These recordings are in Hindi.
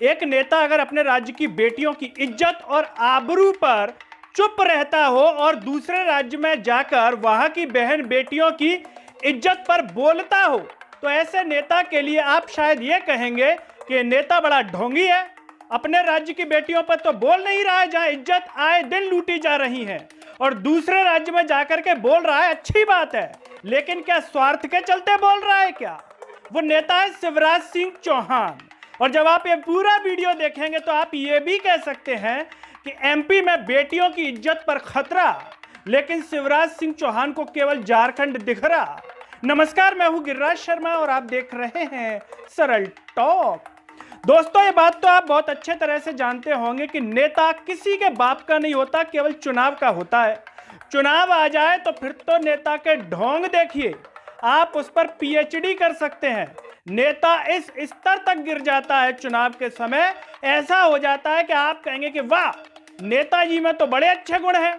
एक नेता अगर अपने राज्य की बेटियों की इज्जत और आबरू पर चुप रहता हो और दूसरे राज्य में जाकर वहां की बहन बेटियों की इज्जत पर बोलता हो, तो ऐसे नेता के लिए आप शायद ये कहेंगे कि नेता बड़ा ढोंगी है। अपने राज्य की बेटियों पर तो बोल नहीं रहा है, जहां इज्जत आए दिन लूटी जा रही है, और दूसरे राज्य में जाकर के बोल रहा है, अच्छी बात है, लेकिन क्या स्वार्थ के चलते बोल रहा है क्या? वो नेता है शिवराज सिंह चौहान। और जब आप ये पूरा वीडियो देखेंगे तो आप ये भी कह सकते हैं कि एमपी में बेटियों की इज्जत पर खतरा, लेकिन शिवराज सिंह चौहान को केवल झारखंड दिख रहा। नमस्कार, मैं हूं गिरिराज शर्मा और आप देख रहे हैं सरल टॉक। दोस्तों, ये बात तो आप बहुत अच्छे तरह से जानते होंगे कि नेता किसी के बाप का नहीं होता, केवल चुनाव का होता है। चुनाव आ जाए तो फिर तो नेता के ढोंग देखिए, आप उस पर पीएचडी कर सकते हैं। नेता इस स्तर तक गिर जाता है चुनाव के समय, ऐसा हो जाता है कि आप कहेंगे कि वाह, नेताजी में तो बड़े अच्छे गुण हैं।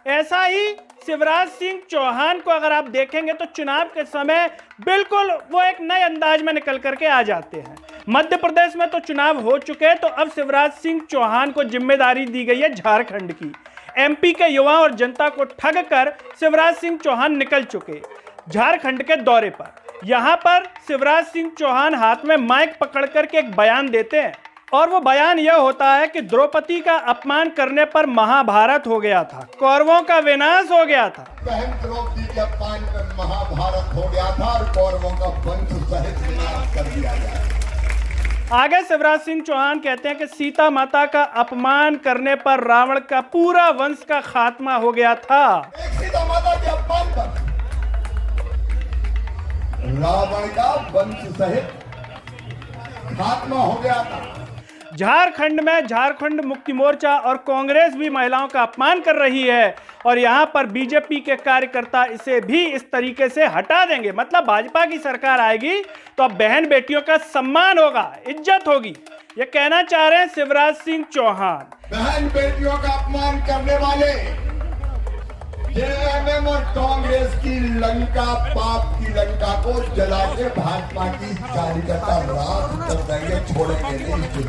ऐसा ही शिवराज सिंह चौहान को अगर आप देखेंगे तो चुनाव के समय बिल्कुल वो एक नए अंदाज में निकल करके आ जाते हैं। मध्य प्रदेश में तो चुनाव हो चुके हैं, तो अब शिवराज सिंह चौहान को जिम्मेदारी दी गई है झारखंड की। एमपी के युवाओं और जनता को ठग कर शिवराज सिंह चौहान निकल चुके झारखंड के दौरे पर। यहां पर शिवराज सिंह चौहान हाथ में माइक पकड़ करके एक बयान देते हैं, और वो बयान यह होता है कि द्रौपदी का अपमान करने पर महाभारत हो गया था, कौरवों का विनाश हो गया था। बहन द्रौपदी के अपमान पर महाभारत हो गया था और कौरवों का वंश सहित विनाश कर दिया गया। आगे शिवराज सिंह चौहान कहते हैं कि सीता माता का अपमान करने पर रावण का पूरा वंश का खात्मा हो गया था। सीता माता के अपमान पर रावण का वंश सहित खात्मा हो गया था। झारखंड में झारखंड मुक्ति मोर्चा और कांग्रेस भी महिलाओं का अपमान कर रही है, और यहां पर बीजेपी के कार्यकर्ता इसे भी इस तरीके से हटा देंगे। मतलब भाजपा की सरकार आएगी तो अब बहन बेटियों का सम्मान होगा, इज्जत होगी, ये कहना चाह रहे हैं शिवराज सिंह चौहान। बहन बेटियों का अपमान करने वाले जेएमएम और कांग्रेस की लंका, पाप की लंका को जला के भाजपा की कार्यकर्ता राज कर देंगे, छोड़ेंगे नहीं।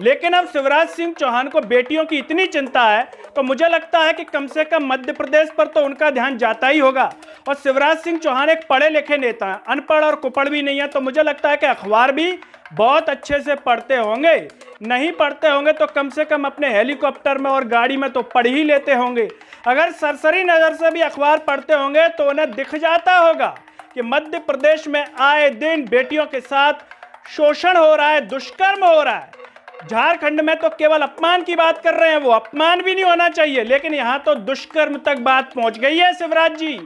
लेकिन अब शिवराज सिंह चौहान को बेटियों की इतनी चिंता है, तो मुझे लगता है कि कम से कम मध्य प्रदेश पर तो उनका ध्यान जाता ही होगा। और शिवराज सिंह चौहान एक पढ़े लिखे नेता हैं, अनपढ़ और कुपढ़ भी नहीं है, तो मुझे लगता है कि अखबार भी बहुत अच्छे से पढ़ते होंगे। नहीं पढ़ते होंगे तो कम से कम अपने हेलीकॉप्टर में और गाड़ी में तो पढ़ ही लेते होंगे। अगर सरसरी नज़र से भी अखबार पढ़ते होंगे तो उन्हें दिख जाता होगा कि मध्य प्रदेश में आए दिन बेटियों के साथ शोषण हो रहा है, दुष्कर्म हो रहा है। झारखंड में तो केवल अपमान की बात कर रहे हैं, वो अपमान भी नहीं होना चाहिए, लेकिन यहां तो दुष्कर्म तक बात पहुंच गई है। शिवराज जी,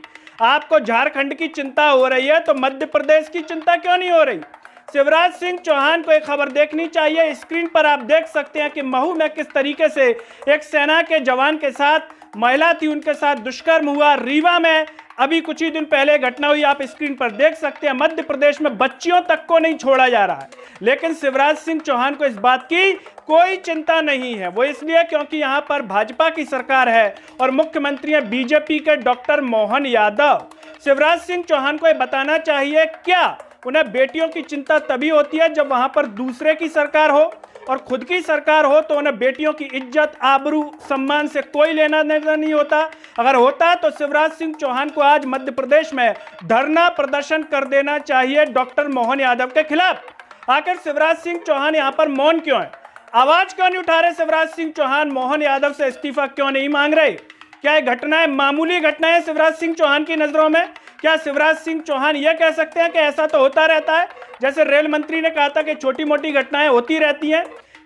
आपको झारखंड की चिंता हो रही है तो मध्य प्रदेश की चिंता क्यों नहीं हो रही? शिवराज सिंह चौहान को एक खबर देखनी चाहिए। स्क्रीन पर आप देख सकते हैं कि महू में किस तरीके से एक सेना के जवान के साथ महिला थी, उनके साथ दुष्कर्म हुआ। रीवा में अभी कुछ ही दिन पहले घटना हुई, आप स्क्रीन पर देख सकते हैं। मध्य प्रदेश में बच्चियों तक को नहीं छोड़ा जा रहा है, लेकिन शिवराज सिंह चौहान को इस बात की कोई चिंता नहीं है। वो इसलिए क्योंकि यहाँ पर भाजपा की सरकार है और मुख्यमंत्री है बीजेपी के डॉक्टर मोहन यादव। शिवराज सिंह चौहान को ये बताना चाहिए, क्या उन्हें बेटियों की चिंता तभी होती है जब वहां पर दूसरे की सरकार हो, और खुद की सरकार हो तो उन्हें बेटियों की इज्जत, आबरू, सम्मान से कोई लेना देना नहीं होता। अगर होता तो शिवराज सिंह चौहान को आज मध्य प्रदेश में धरना प्रदर्शन कर देना चाहिए डॉक्टर मोहन यादव के खिलाफ। आखिर शिवराज सिंह चौहान यहाँ पर मौन क्यों है? आवाज क्यों नहीं उठा रहे शिवराज सिंह चौहान? मोहन यादव से इस्तीफा क्यों नहीं मांग रहे? क्या ये घटनाएं मामूली घटनाएं हैं शिवराज सिंह चौहान की नजरों में? क्या शिवराज सिंह चौहान ये कह सकते हैं कि ऐसा तो होता रहता है, जैसे रेल मंत्री ने कहा था कि छोटी मोटी घटनाएं होती रहती हैं?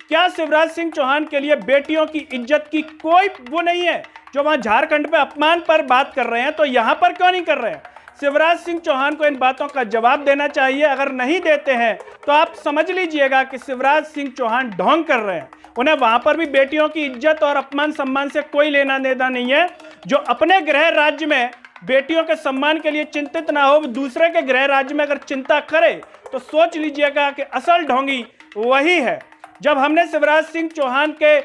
क्या शिवराज सिंह चौहान के लिए बेटियों की इज्जत की कोई वो नहीं है? जो वहां झारखंड पे अपमान पर बात कर रहे हैं, तो यहां पर क्यों नहीं कर रहे हैं? शिवराज सिंह चौहान को इन बातों का जवाब देना चाहिए। अगर नहीं देते हैं तो आप समझ लीजिएगा कि शिवराज सिंह चौहान ढोंग कर रहे हैं। उन्हें वहां पर भी बेटियों की इज्जत और अपमान सम्मान से कोई लेना देना नहीं है। जो अपने गृह राज्य में बेटियों के सम्मान के लिए चिंतित ना हो, दूसरे के गृह राज्य में अगर चिंता करे तो सोच लीजिएगा कि असल ढोंगी वही है। जब हमने शिवराज सिंह चौहान के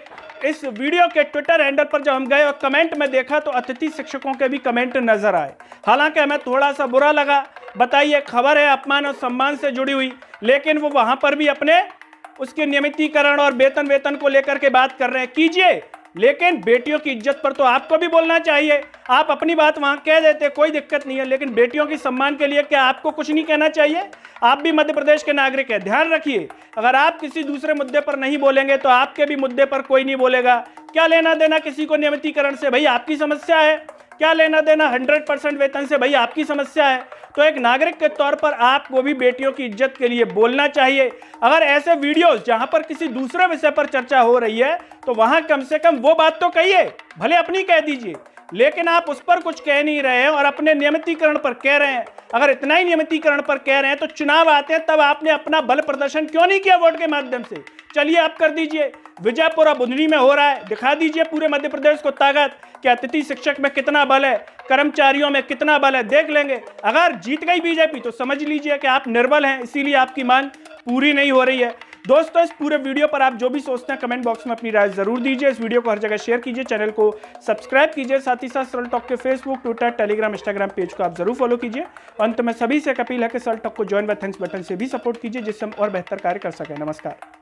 इस वीडियो के ट्विटर हैंडल पर जब हम गए और कमेंट में देखा तो अतिथि शिक्षकों के भी कमेंट नजर आए। हालांकि हमें थोड़ा सा बुरा लगा। बताइए, खबर है अपमान और सम्मान से जुड़ी हुई, लेकिन वो वहां पर भी अपने उसके नियमितीकरण और वेतन को लेकर के बात कर रहे हैं। कीजिए, लेकिन बेटियों की इज्जत पर तो आपको भी बोलना चाहिए। आप अपनी बात वहां कह देते, कोई दिक्कत नहीं है, लेकिन बेटियों के सम्मान के लिए क्या आपको कुछ नहीं कहना चाहिए? आप भी मध्य प्रदेश के नागरिक हैं, ध्यान रखिए, अगर आप किसी दूसरे मुद्दे पर नहीं बोलेंगे तो आपके भी मुद्दे पर कोई नहीं बोलेगा। क्या लेना देना किसी को नियमितीकरण से? भाई आपकी समस्या है। क्या लेना देना 100% वेतन से? भाई आपकी समस्या है। तो एक नागरिक के तौर पर आपको भी बेटियों की इज्जत के लिए बोलना चाहिए। अगर ऐसे वीडियोस जहां पर किसी दूसरे विषय पर चर्चा हो रही है तो वहां कम से कम वो बात तो कहिए, भले अपनी कह दीजिए, लेकिन आप उस पर कुछ कह नहीं रहे हैं और अपने नियमितीकरण पर कह रहे हैं। अगर इतना ही नियमितीकरण पर कह रहे हैं तो चुनाव आते हैं तब आपने अपना बल प्रदर्शन क्यों नहीं किया वोट के माध्यम से? चलिए आप कर दीजिए। विजयपुर और बुधनी में हो रहा है, दिखा दीजिए पूरे मध्य प्रदेश को ताकत कि अतिथि शिक्षक में कितना बल है, कर्मचारियों में कितना बल है, देख लेंगे। अगर जीत गई बीजेपी तो समझ लीजिए कि आप निर्बल हैं, इसीलिए आपकी मांग पूरी नहीं हो रही है। दोस्तों, इस पूरे वीडियो पर आप जो भी सोचते हैं कमेंट बॉक्स में अपनी राय जरूर दीजिए। इस वीडियो को हर जगह शेयर कीजिए, चैनल को सब्सक्राइब कीजिए, साथ ही साथ सरल टॉक के Facebook, Twitter, Telegram, Instagram page को आप जरूर फॉलो कीजिए। अंत में सभी से एक अपील है कि सरल टॉक को ज्वाइन बाय थैंक्स बटन से भी सपोर्ट कीजिए, जिससे हम और बेहतर कार्य कर सकें। नमस्कार।